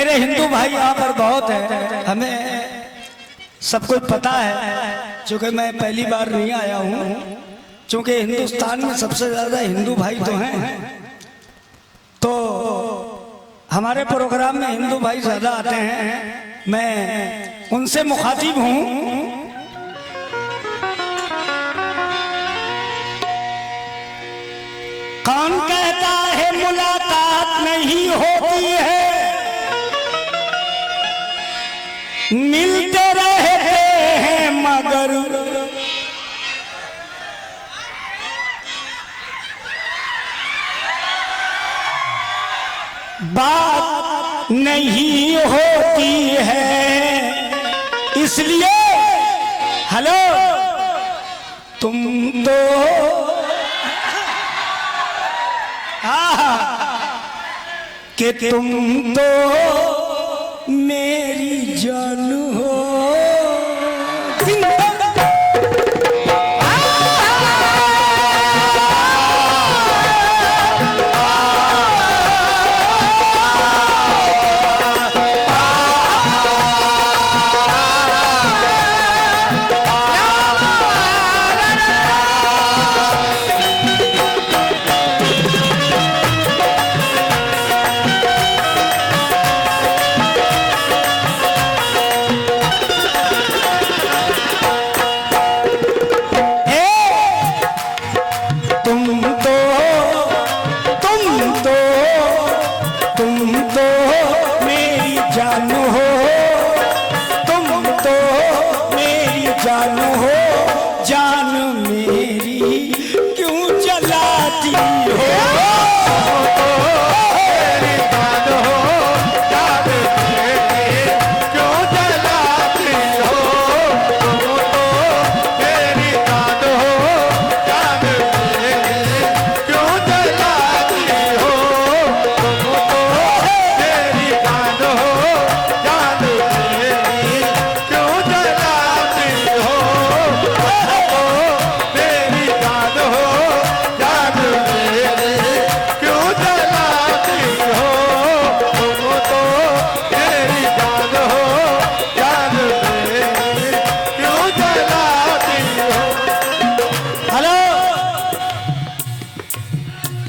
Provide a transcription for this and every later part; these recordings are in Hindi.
मेरे हिंदू भाई यहाँ पर बहुत है, हमें सब कुछ पता है, क्योंकि मैं पहली बार नहीं आया हूँ। क्योंकि हिंदुस्तान में सबसे ज्यादा हिंदू भाई तो हैं, तो हमारे प्रोग्राम में हिंदू भाई ज्यादा आते हैं, मैं उनसे मुखातिब हूँ। कौन कहता है मुलाकात नहीं होती है, मिलते रहते हैं मगर बात नहीं होती है। इसलिए हेलो तुम तो कि तुम तो मेरी जान हो।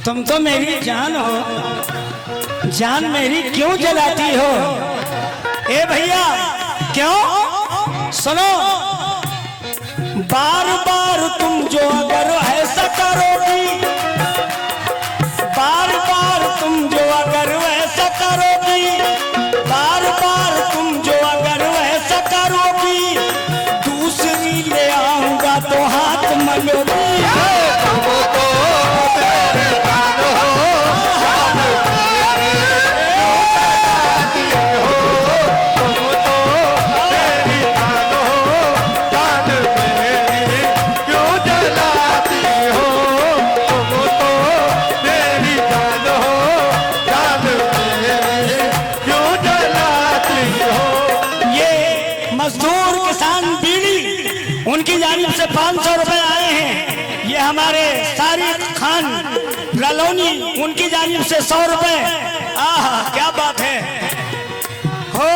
तुम तो मेरी जान हो, जान मेरी क्यों जलाती हो? ए भैया क्यों? सुनो, बार बार तुम जो अगर ऐसा करोगी, बार बार तुम जो अगर ऐसा करोगी, बार बार तुम जो अगर ऐसा करोगी, दूसरी ले आऊंगा तो हाथ मलोगी। मजदूर किसान बीड़ी उनकी जानिब से 500 रुपए आए हैं। ये हमारे सारिक खान रलौनी उनकी जानिब से 100 रुपए। आहा क्या बात है हो,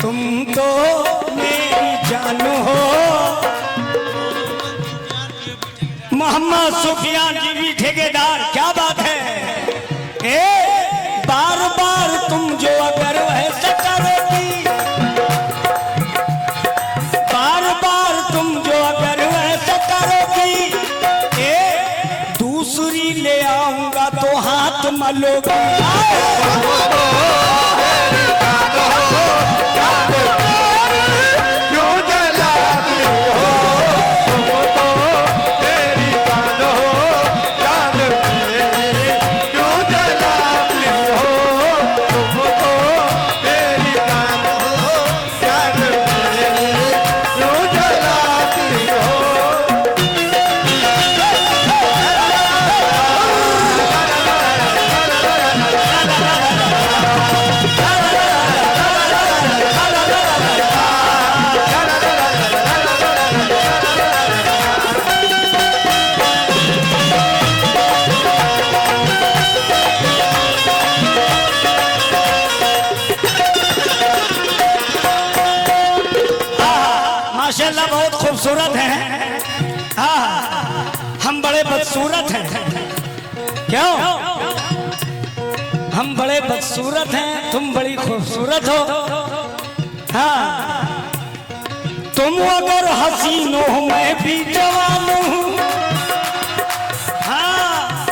तुम तो मेरी जान हो। मोहम्मद सुफियान जी भी ठेकेदार, क्या बात है। बार बार तुम जो अगर ऐसा करोगी, बार बार तुम जो अगर ऐसा करोगी, दूसरी ले आऊंगा तो हाथ मलोगी। खूबसूरत हैं, हाँ हम बड़े बदसूरत हैं। क्यों? हम बड़े बदसूरत हैं, तुम बड़ी खूबसूरत हो। हाँ तुम अगर हसीन हो मैं भी जवान हूँ। हाँ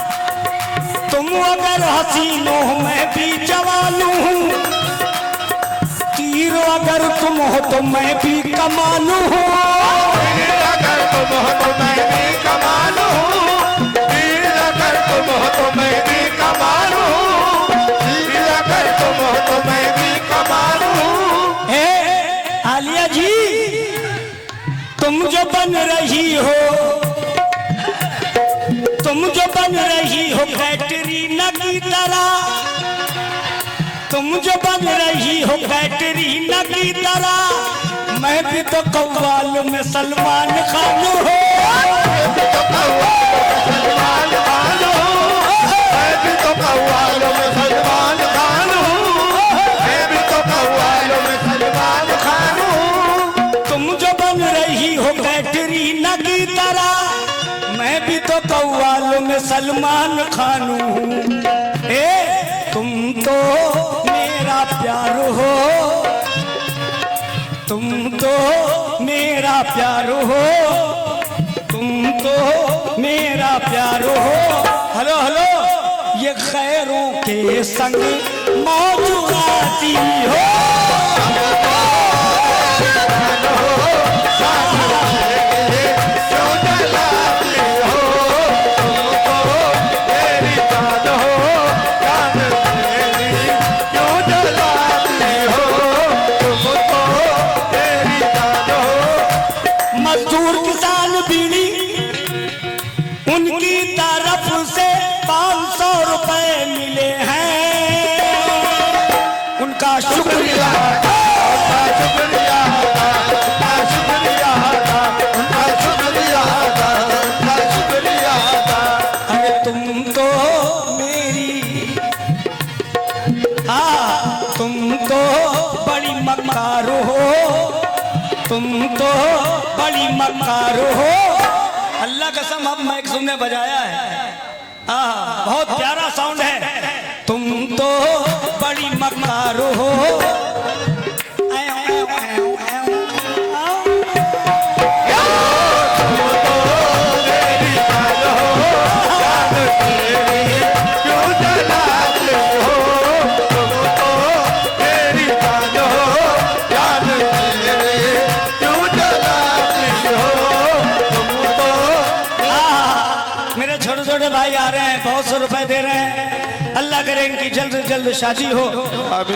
तुम अगर हसीन हो मैं भी जवान हूँ। तीर अगर तुम हो तो मैं भी कमान हूँ। अगर तुम हो तो मैं भी कमान हूँ। तीर अगर तुम हो तो मैं भी कमान हूँ। तीर अगर तुम हो तो मैं भी कमान हूँ। आलिया जी तुम जो बन रही हो, तुम जो बन रही हो कैटरीना की तरह, तुम जो बन रही हो कैटरीना की तरह, मैं भी तो कव्वाल में सलमान खान हूँ। सलमान खान हूँ। मैं भी तो कव्वाल में सलमान खान हूँ। मैं भी तो कव्वाल में सलमान खान हूँ। तुम जो बन रही हो कैटरीना की तरह, मैं भी तो कव्वाल में सलमान खान हूँ। तुम तो मेरा प्यार हो, तुम तो मेरा प्यार हो, तुम तो मेरा प्यार हो। हेलो हेलो ये खैरों के संग मौज आती हो। मजदूर किसान बीड़ी उनकी तरफ से 500 रुपए मिले हैं, उनका शुक्रिया उनका शुक्रिया उनका शुक्रिया उनका शुक्रिया उनका शुक्रिया। अरे तुम तो मेरी, हाँ तुम तो बड़ी मक्कार हो, तुम तो बड़ी मक्कार हो। अल्लाह कसम अब माइक सुनने बजाया है, हाँ बहुत प्यारा साउंड है। तुम तो बड़ी मक्कार हो। छोटे छोटे भाई आ रहे हैं, बहुत से रुपए दे रहे हैं। अल्लाह करे इनकी जल्द से जल्द शादी हो, और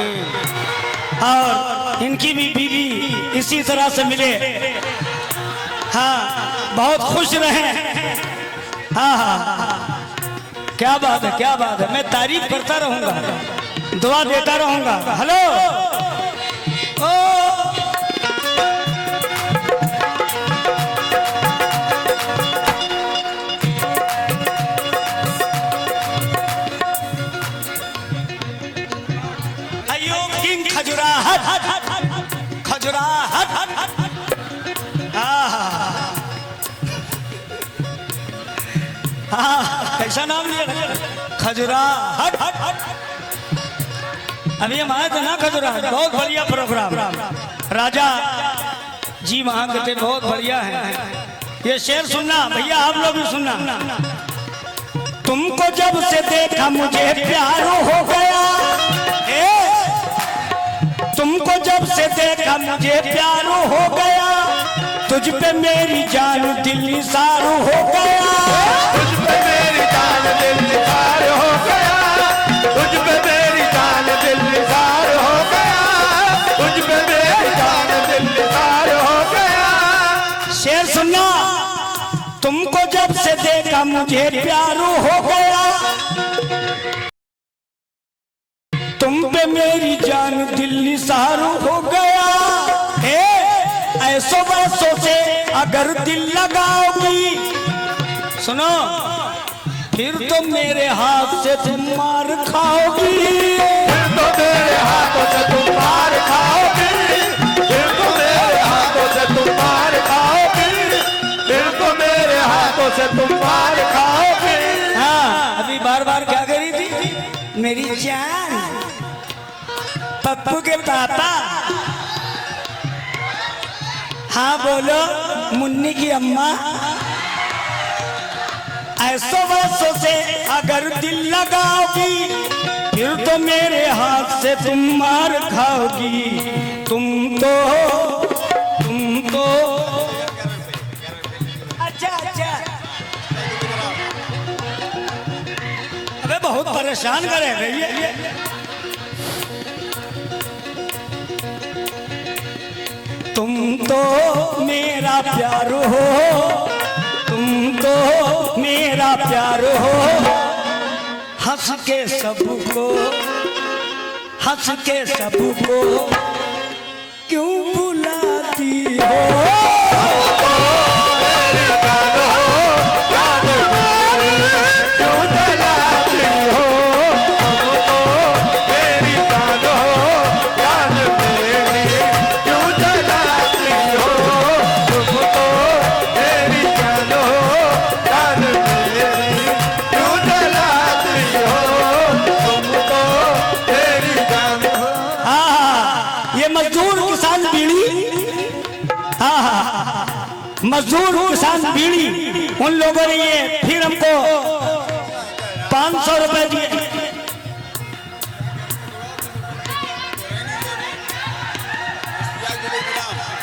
इनकी भी बीवी इसी तरह से मिले। हाँ बहुत खुश रहे। हाँ हाँ क्या बात है, क्या बात है। मैं तारीफ करता रहूंगा, दुआ देता रहूंगा। हेलो ओ खजुराहट कैसा नाम लिया? खजुराहट। अभी हम आए थे ना खजुराहट, बहुत बढ़िया प्रोग्राम। राजा जी वहां के थे, बहुत बढ़िया है। ये शेर सुनना भैया, आप लोग भी सुनना। तुमको जब से देखा मुझे प्यार हो गया, तुमको जब से देखा मुझे प्यार हो गया, तुझ पे मेरी जान दिल निसार हो गया। तुझ पे मेरी जान दिल निसार हो गया। तुझ पे मेरी जान दिल निसार हो गया। तुझ पे मेरी जान दिल निसार हो गया। शेर सुनना। तुमको जब से देखा मुझे प्यार हो गया, तुम पे मेरी जान दिल निसार हो गया। ऐसो वैसो से अगर दिल लगाओगी, सुनो फिर तो मेरे हाथ से तुम मार खाओगी। फिर तो मेरे हाथों से तुम मार खाओगी। फिर तो मेरे हाथों से तुम मार खाओगी। मेरी जान, पप्पू के पापा। हाँ बोलो मुन्नी की अम्मा। ऐसो वैसो से अगर दिल लगाओगी फिर तो मेरे हाथ से तुम मार खाओगी। तुम तो अच्छा अबे बहुत परेशान करे भैया। तुम तो मेरा प्यार हो, तुम तो मेरा प्यार हो। हंस के सबको, हंस के सबको क्यों बुलाती हो। मजदूर किसान बीड़ी, उन लोगों ने ये फिर हमको 500 रुपए दिए।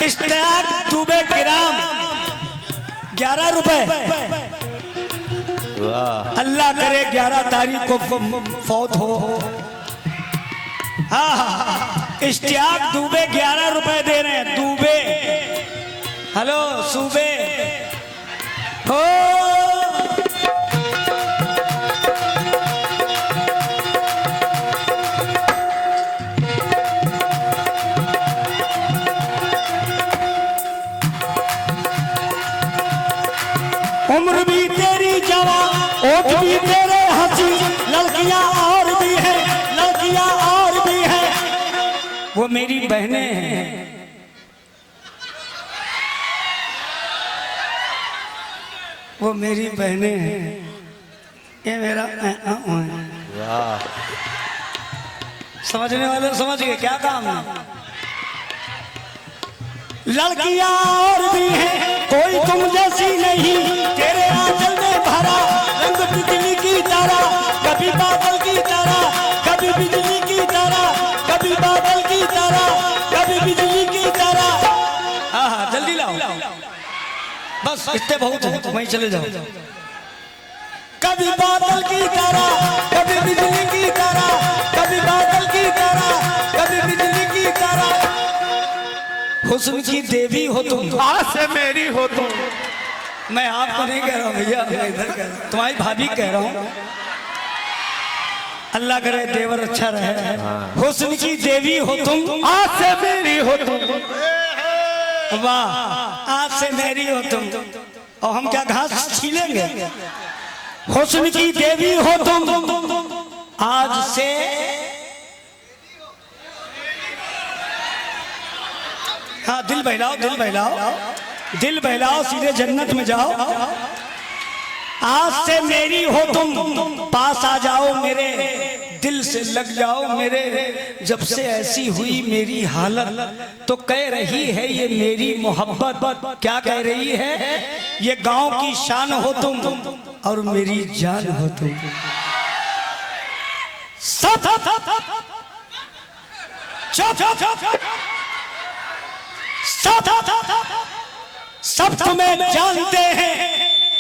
इश्तियाक दुबे ग्राम 11 रुपए। अल्लाह करे 11 तारीख को फौत हो। हाँ इश्तियाक दुबे 11 रुपए दे रहे हैं। दुबे हेलो सूबे हो। उम्र भी तेरी जवान, ओठ भी तेरे हंसी, लड़कियां और भी हैं, लड़कियां और भी हैं। वो मेरी बहनें हैं। वो मेरी बहनें हैं। ये मेरा समझने वाले समझ गए क्या काम है। लड़कियां और भी हैं, कोई तुम जैसी नहीं। तेरे आंचल में भरा रंग बिजली की तरह, कभी बादल की तरह, कभी बिजली की तरह, कभी बादल की तरह, कभी बिजली की तरह। हाँ जल्दी लाओ, बस इतने बहुत है, तुम वहीं चले जाओ। कभी बादल की तरह, कभी बिजली की तरह, कभी बादल की तरह, कभी बिजली की तरह। हुस्न की देवी हो तुम, आज से मेरी हो तुम। मैं आपको नहीं कह रहा हूँ भैया, मैं इधर कह रहा हूँ, तुम्हारी भाभी कह रहा हूँ। अल्लाह करे देवर अच्छा रहे। हुस्न की देवी हो तुम, आज से मेरी हो तुम। वाह आज से मेरी हो तुम। और हम क्या घास छीलेंगे। हुस्न की देवी हो तुम, आज से हाँ दिल बहलाओ, दिल बहलाओ, दिल बहलाओ, सीधे जन्नत में जाओ। आज से मेरी हो तुम, पास आ जाओ मेरे, दिल से लग जाओ मेरे। जब से ऐसी हुई मेरी हालत तो कह रही है ये मेरी मोहब्बत। क्या कह रही है। ये गांव की शान हो तुम और मेरी जान हो तुम। सब तुम्हें जानते हैं,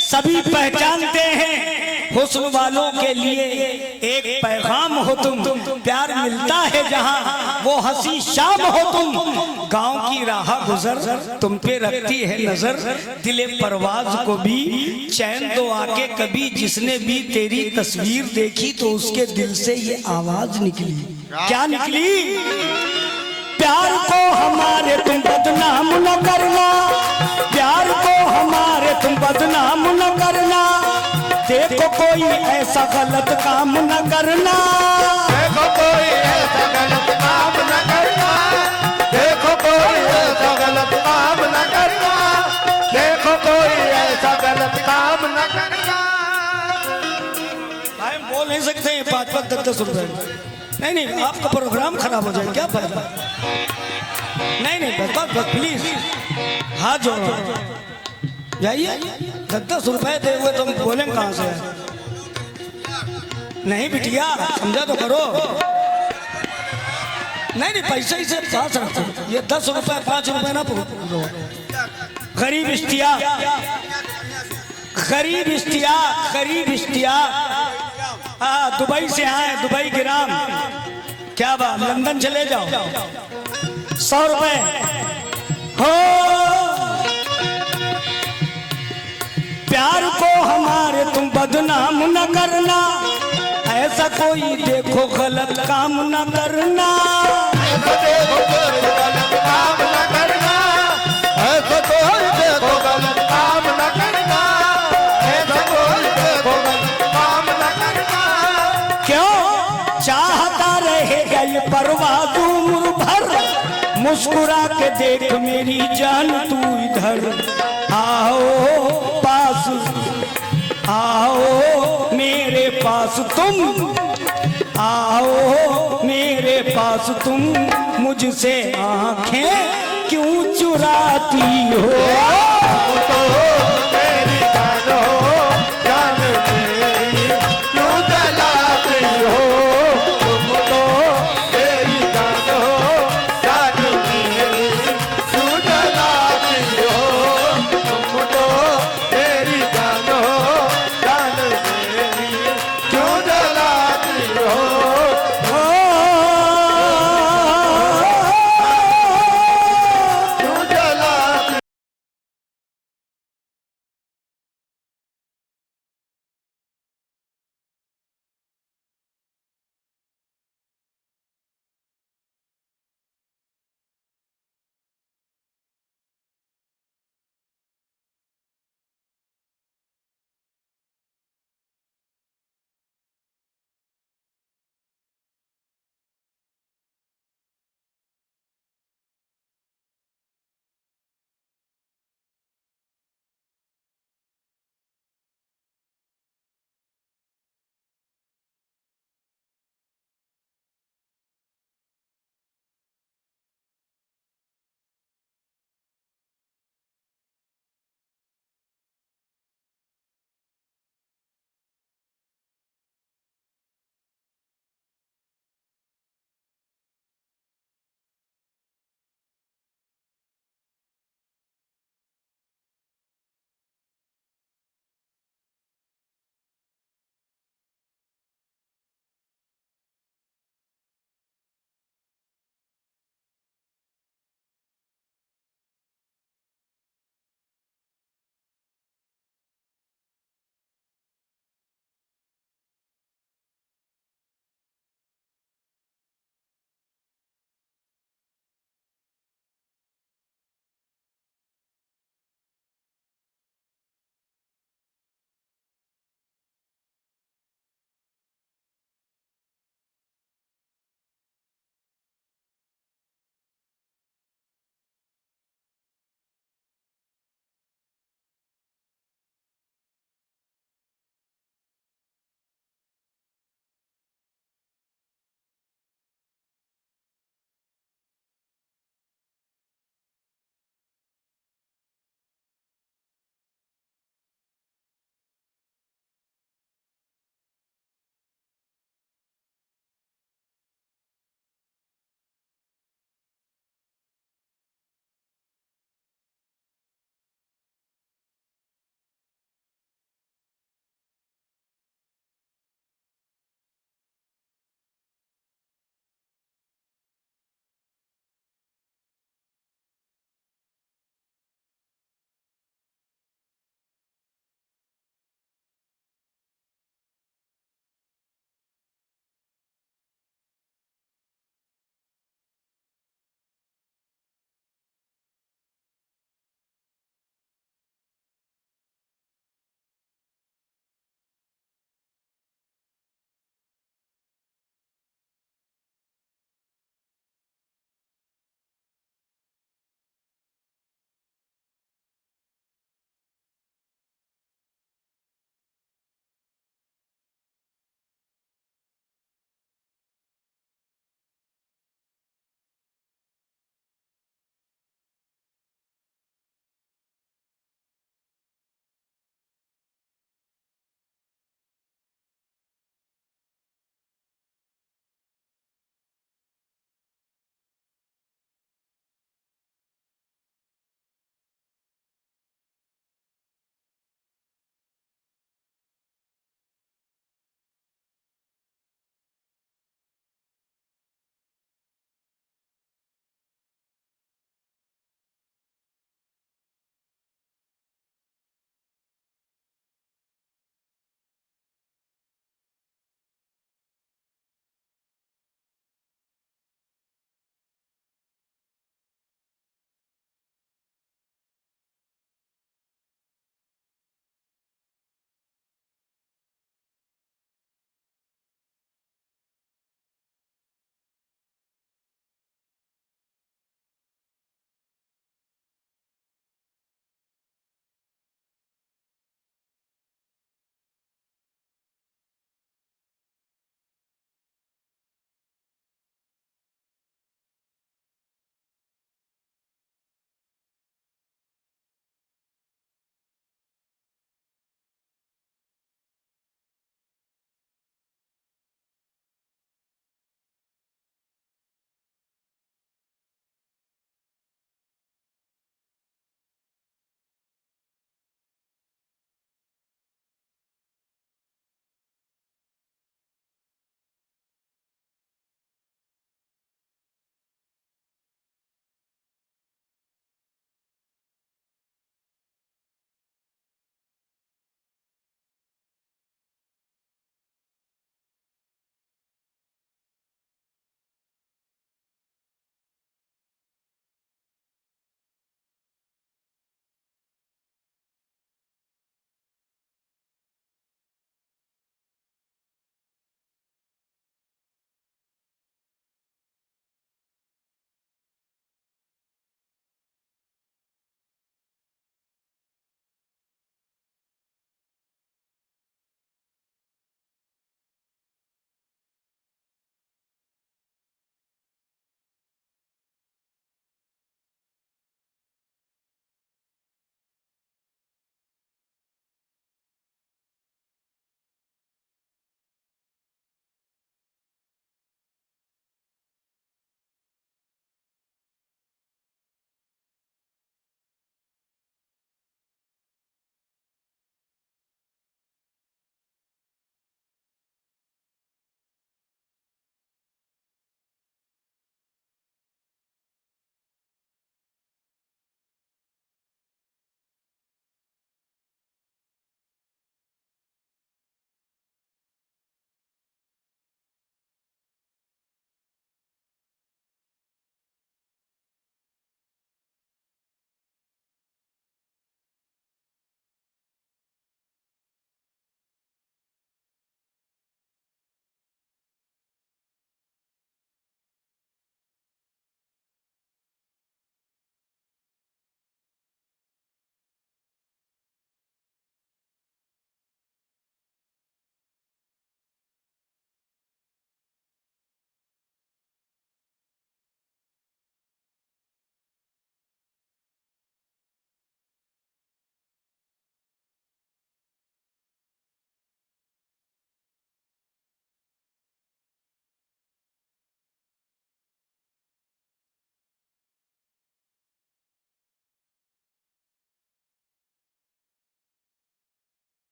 सभी पहचानते हैं। हुस्न वालों के लिए एक पैगाम हो तुम। प्यार मिलता है जहां वो हंसी शाम हो तुम। गांव की राह गुजर तुम पे रखती है नजर। दिले परवाज को भी चैन दो आके कभी। जिसने भी तेरी तस्वीर देखी तो उसके दिल से ये आवाज निकली। क्या निकली। प्यार को हमारे तुम बदनाम न करना, प्यार को हमारे तुम बदनाम न करना। देखो कोई ऐसा गलत काम न करना, देखो कोई ऐसा गलत काम न करना, देखो कोई ऐसा गलत काम न करना, देखो कोई ऐसा गलत काम न करना। भाई बोल नहीं सकते 5-5 10-10 रुपए। नहीं नहीं, आपका प्रोग्राम खराब हो जाए, क्या फायदा। नहीं नहीं, बस बस प्लीज हाथ जोड़ो, जाइए। 10-10 रुपए दे हुए तुम बोलें कहाँ से। नहीं बिटिया, समझा तो करो। नहीं नहीं, पैसे ही से पास रखो, ये 10 रुपए 5 रुपए ना दो। गरीब इश्तिया, गरीब इश्तिया, गरीब इश्तिया। हाँ, दुबई से आए, दुबई गिराम। क्या बात, लंदन चले जाओ। 100 रुपए हो। प्यार को हमारे तुम बदनाम न करना, ऐसा कोई देखो गलत काम न करना। ऐसा देखो कोई गलत काम न करना, ऐसा कोई देखो गलत काम न करना, ऐसा कोई देखो गलत काम न करना। क्यों चाहता रहेगा ये परवाज़ उम्र भर, मुस्कुरा के देख मेरी जान तू इधर। आओ पास, आओ मेरे पास तुम, आओ मेरे पास तुम, मुझसे आंखें क्यों चुराती हो।